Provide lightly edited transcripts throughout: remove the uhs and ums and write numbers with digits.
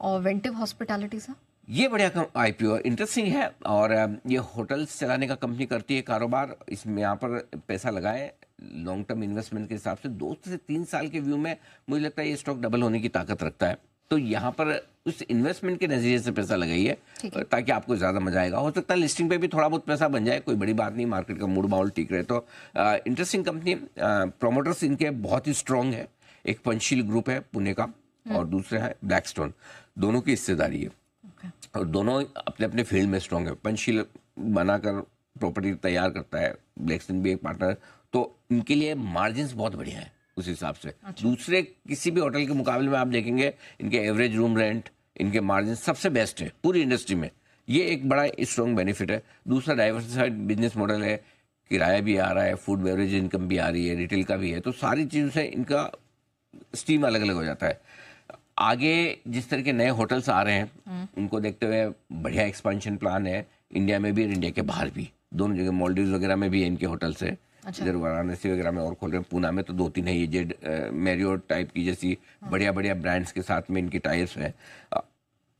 और वेंटिव hospitality sir? ये बढ़िया आईपीओ इंटरेस्टिंग है। और ये होटल्स चलाने का कंपनी करती है कारोबार। इसमें यहाँ पर पैसा लगाए लॉन्ग टर्म इन्वेस्टमेंट के हिसाब से 2 से 3 साल के व्यू में मुझे लगता है ये स्टॉक डबल होने की ताकत रखता है। तो यहाँ पर उस इन्वेस्टमेंट के नजरिए से पैसा लगाइए ताकि आपको ज़्यादा मजा आएगा। हो सकता है लिस्टिंग पे भी थोड़ा बहुत पैसा बन जाए, कोई बड़ी बात नहीं, मार्केट का मूड माहौल ठीक रहे तो। Interesting company. प्रोमोटर्स इनके बहुत ही स्ट्रांग है। एक पंचशील ग्रुप है पुणे का और दूसरा है ब्लैकस्टोन, दोनों की हिस्सेदारी है और दोनों अपने अपने फील्ड में स्ट्रांग है। पंचशील बनाकर प्रॉपर्टी तैयार करता है, ब्लैकस्टोन भी एक पार्टनर, तो इनके लिए मार्जिन्स बहुत बढ़िया है उस हिसाब से। अच्छा। दूसरे किसी भी होटल के मुकाबले में आप देखेंगे इनके एवरेज रूम रेंट, इनके मार्जिन सबसे बेस्ट है पूरी इंडस्ट्री में। ये एक बड़ा स्ट्रॉन्ग बेनिफिट है। दूसरा डाइवर्सिफाइड बिजनेस मॉडल है, किराया भी आ रहा है, फूड बेवरेज इनकम भी आ रही है, रिटेल का भी है, तो सारी चीज़ों से इनका स्टीम अलग अलग हो जाता है। आगे जिस तरह के नए होटल्स आ रहे हैं उनको देखते हुए बढ़िया एक्सपेंशन प्लान है इंडिया में भी और इंडिया के बाहर भी, दोनों जगह। मालदीव्स वगैरह में भी है इनके होटल्स है। अच्छा। इधर वाराणसी वगैरह में और खोल रहे हैं, पूना में तो 2-3 है। ये जेड मैरियोट टाइप की जैसी बढ़िया बढ़िया ब्रांड्स के साथ में इनकी टाइप्स है।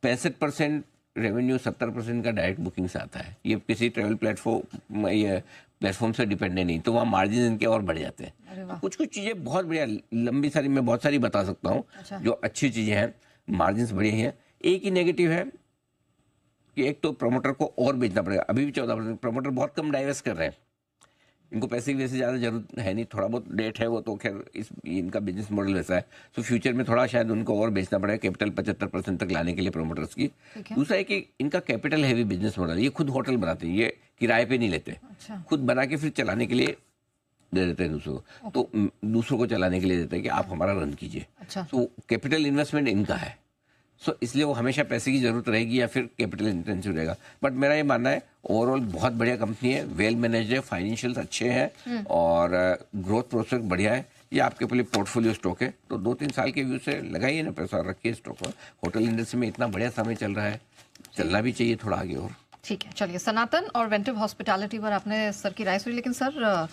65% रेवेन्यू 70% का डायरेक्ट बुकिंग से आता है। ये किसी ट्रेवल प्लेटफॉर्म से डिपेंडेंट नहीं, तो वहाँ मार्जिन इनके और बढ़ जाते हैं। अरे वाह। कुछ कुछ चीज़ें बहुत बढ़िया, लंबी सारी मैं बहुत सारी बता सकता हूँ। अच्छा। जो अच्छी चीज़ें हैं, मार्जिन्स बढ़िया हैं। एक ही नेगेटिव है कि एक तो प्रमोटर को और बेचना पड़ेगा। अभी भी 14% प्रमोटर बहुत कम डाइवेस्ट कर रहे हैं, इनको पैसे की वजह से ज़्यादा जरूरत है नहीं, थोड़ा बहुत डेट है वो तो खैर इनका बिजनेस मॉडल वैसा है। तो फ्यूचर में थोड़ा शायद उनको और बेचना पड़ेगा कैपिटल 75% तक लाने के लिए प्रमोटर्स की। ठीक है। दूसरा है कि इनका कैपिटल हैवी बिजनेस मॉडल, ये खुद होटल बनाते हैं, ये किराए पे नहीं लेते, अच्छा। खुद बना के फिर चलाने के लिए दे देते हैं दूसरों को। तो दूसरों को चलाने के लिए देते हैं कि आप हमारा रन कीजिए। अच्छा। तो कैपिटल इन्वेस्टमेंट इनका है, सो इसलिए वो हमेशा पैसे की जरूरत रहेगी या फिर कैपिटल इंटेंसिव रहेगा। बट मेरा ये मानना है ओवरऑल बहुत बढ़िया कंपनी है, वेल मैनेज्ड है, फाइनेंशियल्स अच्छे हैं और ग्रोथ प्रोस्पेक्ट बढ़िया है। ये आपके पहले पोर्टफोलियो स्टॉक है, तो 2-3 साल के व्यू से लगाइए ना पैसा, रखिए स्टॉक में। होटल इंडस्ट्री में इतना बढ़िया समय चल रहा है, चलना भी चाहिए थोड़ा आगे और। ठीक है, चलिए। सनातन और वेंटिव हॉस्पिटैलिटी पर आपने सर की राय सुनी, लेकिन सर